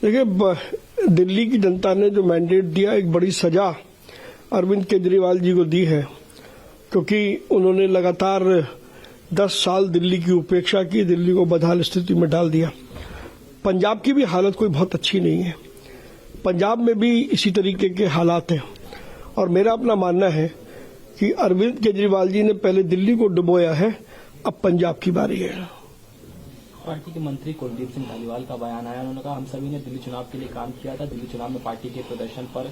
देखिए, दिल्ली की जनता ने जो मैंडेट दिया, एक बड़ी सजा अरविंद केजरीवाल जी को दी है, क्योंकि उन्होंने लगातार 10 साल दिल्ली की उपेक्षा की, दिल्ली को बदहाल स्थिति में डाल दिया। पंजाब की भी हालत कोई बहुत अच्छी नहीं है, पंजाब में भी इसी तरीके के हालात हैं। और मेरा अपना मानना है कि अरविंद केजरीवाल जी ने पहले दिल्ली को डुबोया है, अब पंजाब की बारी है। पार्टी के मंत्री कुलदीप सिंह धालीवाल का बयान आया, उन्होंने कहा हम सभी ने दिल्ली चुनाव के लिए काम किया था, दिल्ली चुनाव में पार्टी के प्रदर्शन पर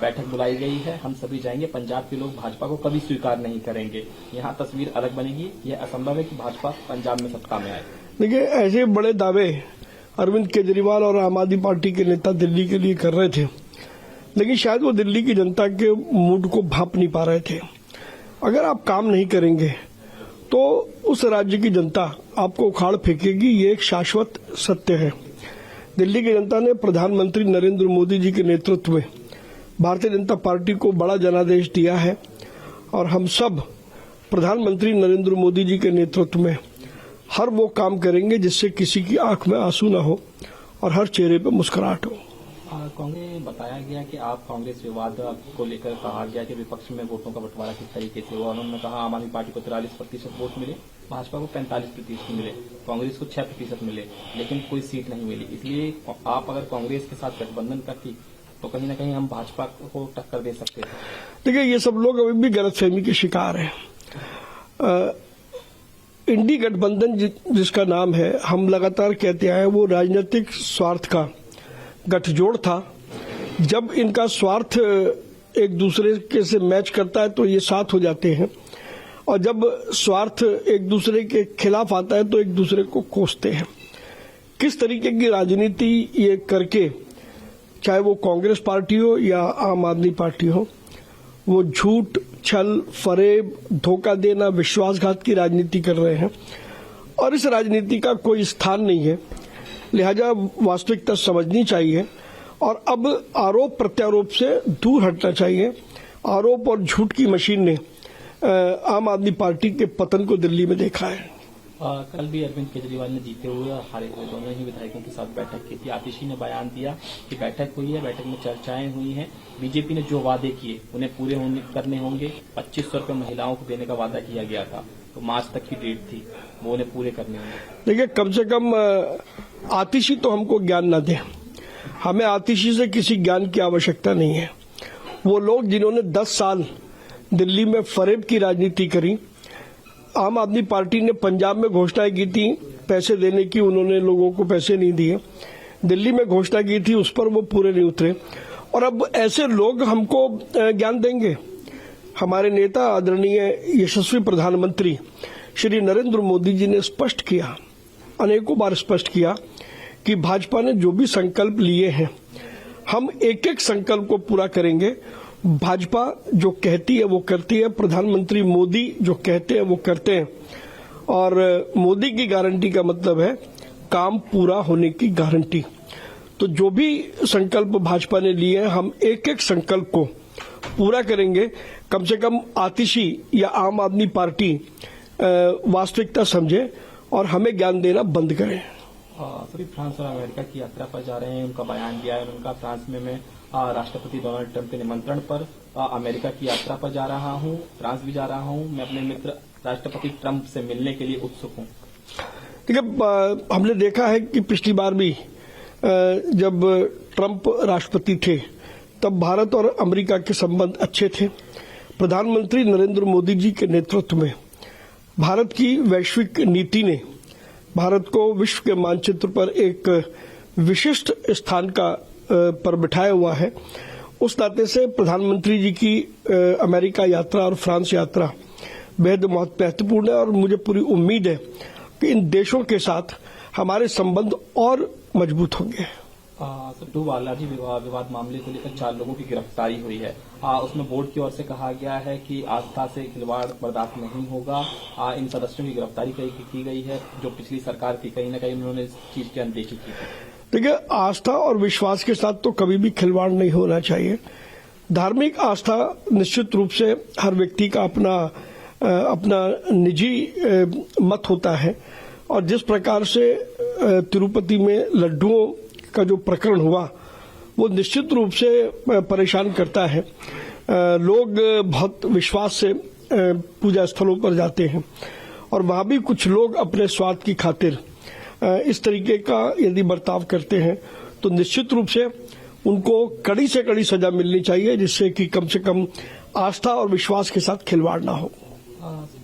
बैठक बुलाई गई है, हम सभी जाएंगे, पंजाब के लोग भाजपा को कभी स्वीकार नहीं करेंगे, यहाँ तस्वीर अलग बनेगी, यह असंभव है कि भाजपा पंजाब में सत्ता में आए। देखिए, ऐसे बड़े दावे अरविंद केजरीवाल और आम आदमी पार्टी के नेता दिल्ली के लिए कर रहे थे, लेकिन शायद वो दिल्ली की जनता के मूड को भांप नहीं पा रहे थे। अगर आप काम नहीं करेंगे तो उस राज्य की जनता आपको उखाड़ फेंकेगी, ये एक शाश्वत सत्य है। दिल्ली की जनता ने प्रधानमंत्री नरेंद्र मोदी जी के नेतृत्व में भारतीय जनता पार्टी को बड़ा जनादेश दिया है, और हम सब प्रधानमंत्री नरेंद्र मोदी जी के नेतृत्व में हर वो काम करेंगे जिससे किसी की आंख में आंसू न हो और हर चेहरे पर मुस्कुराहट हो। कांग्रेस बताया गया कि आप कांग्रेस विवाद को लेकर कहा गया कि विपक्ष में वोटों का बंटवारा किस तरीके से हुआ। उन्होंने कहा आम आदमी पार्टी को 43% वोट मिले, भाजपा को 45% मिले, कांग्रेस को 6% मिले, लेकिन कोई सीट नहीं मिली। इसलिए आप अगर कांग्रेस के साथ गठबंधन करती तो कहीं न कहीं हम भाजपा को टक्कर दे सकते थे। देखिए, ये सब लोग अभी भी गलतफहमी के शिकार हैं। इंडी गठबंधन जिसका नाम है, हम लगातार कहते आए, वो राजनीतिक स्वार्थ का गठजोड़ था। जब इनका स्वार्थ एक दूसरे के से मैच करता है तो ये साथ हो जाते हैं, और जब स्वार्थ एक दूसरे के खिलाफ आता है तो एक दूसरे को कोसते हैं। किस तरीके की राजनीति ये करके, चाहे वो कांग्रेस पार्टी हो या आम आदमी पार्टी हो, वो झूठ, छल, फरेब, धोखा देना, विश्वासघात की राजनीति कर रहे हैं, और इस राजनीति का कोई स्थान नहीं है। लिहाजा वास्तविकता समझनी चाहिए और अब आरोप प्रत्यारोप से दूर हटना चाहिए। आरोप और झूठ की मशीन ने आम आदमी पार्टी के पतन को दिल्ली में देखा है। कल भी अरविंद केजरीवाल ने जीते हुए और हारे हुए दोनों ही विधायकों के साथ बैठक की थी। आतिशी ने बयान दिया कि बैठक हुई है, बैठक में चर्चाएं हुई हैं, बीजेपी ने जो वादे किए उन्हें पूरे करने होंगे। 2500 रुपये महिलाओं को देने का वादा किया गया था, तो मार्च तक की डेट थी, वो उन्हें पूरे करने होंगे। देखिए, कम से कम आतिशी तो हमको ज्ञान न दे, हमें आतिशी से किसी ज्ञान की आवश्यकता नहीं है। वो लोग जिन्होंने 10 साल दिल्ली में फरेब की राजनीति करी, आम आदमी पार्टी ने पंजाब में घोषणाएं की थी पैसे देने की, उन्होंने लोगों को पैसे नहीं दिए। दिल्ली में घोषणा की थी, उस पर वो पूरे नहीं उतरे, और अब ऐसे लोग हमको ज्ञान देंगे। हमारे नेता आदरणीय यशस्वी प्रधानमंत्री श्री नरेंद्र मोदी जी ने स्पष्ट किया, अनेकों बार स्पष्ट किया कि भाजपा ने जो भी संकल्प लिए हैं, हम एक एक संकल्प को पूरा करेंगे। भाजपा जो कहती है वो करती है, प्रधानमंत्री मोदी जो कहते हैं वो करते हैं, और मोदी की गारंटी का मतलब है काम पूरा होने की गारंटी। तो जो भी संकल्प भाजपा ने लिए हैं, हम एक एक संकल्प को पूरा करेंगे। कम से कम आतिशी या आम आदमी पार्टी वास्तविकता समझे और हमें ज्ञान देना बंद करें। सभी फ्रांस और अमेरिका की यात्रा पर जा रहे हैं, उनका बयान दिया है। उनका फ्रांस में मैं राष्ट्रपति डोनाल्ड ट्रंप के निमंत्रण पर अमेरिका की यात्रा पर जा रहा हूं, फ्रांस भी जा रहा हूं, मैं अपने मित्र राष्ट्रपति ट्रंप से मिलने के लिए उत्सुक हूं। देखिए, हमने देखा है कि पिछली बार भी जब ट्रंप राष्ट्रपति थे तब भारत और अमेरिका के संबंध अच्छे थे। प्रधानमंत्री नरेंद्र मोदी जी के नेतृत्व में भारत की वैश्विक नीति ने भारत को विश्व के मानचित्र पर एक विशिष्ट स्थान का पर बिठाया हुआ है। उस नाते से प्रधानमंत्री जी की अमेरिका यात्रा और फ्रांस यात्रा बेहद महत्वपूर्ण है, और मुझे पूरी उम्मीद है कि इन देशों के साथ हमारे संबंध और मजबूत होंगे। सर, बालाजी विवाद मामले को लेकर 4 लोगों की गिरफ्तारी हुई है। उसमें बोर्ड की ओर से कहा गया है कि आस्था से खिलवाड़ बर्दाश्त नहीं होगा। इन सदस्यों की गिरफ्तारी की गई है, जो पिछली सरकार थी, कहीं न कहीं उन्होंने इस चीज की अनदेखी की थी। देखिए, आस्था और विश्वास के साथ तो कभी भी खिलवाड़ नहीं होना चाहिए। धार्मिक आस्था निश्चित रूप से हर व्यक्ति का अपना निजी मत होता है, और जिस प्रकार से तिरुपति में लड्डुओं का जो प्रकरण हुआ वो निश्चित रूप से परेशान करता है। लोग बहुत विश्वास से पूजा स्थलों पर जाते हैं और वहां भी कुछ लोग अपने स्वार्थ की खातिर इस तरीके का यदि बर्ताव करते हैं तो निश्चित रूप से उनको कड़ी से कड़ी सजा मिलनी चाहिए, जिससे कि कम से कम आस्था और विश्वास के साथ खिलवाड़ ना हो।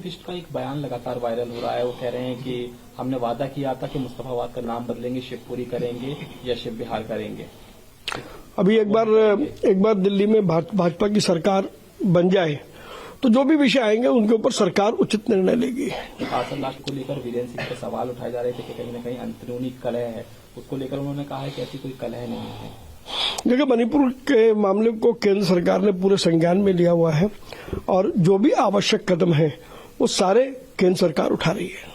बिष्ट का एक बयान लगातार वायरल हो रहा है। वो कह रहे हैं कि हमने वादा किया था कि मुस्तफाबाद का नाम बदलेंगे, शिवपुरी करेंगे या शिव विहार करेंगे। अभी एक बार दिल्ली में भाजपा की सरकार बन जाए तो जो भी विषय आएंगे उनके ऊपर सरकार उचित निर्णय लेगी। शासन राष्ट्र को लेकर वीरेंद्र सिंह पे सवाल उठाए जा रहे थे कि कहीं न कहीं अंदरूनी कलह है, उसको लेकर उन्होंने कहा है कि ऐसी कोई कलह नहीं है। देखिए, मणिपुर के मामले को केंद्र सरकार ने पूरे संज्ञान में लिया हुआ है और जो भी आवश्यक कदम है वो सारे केंद्र सरकार उठा रही है।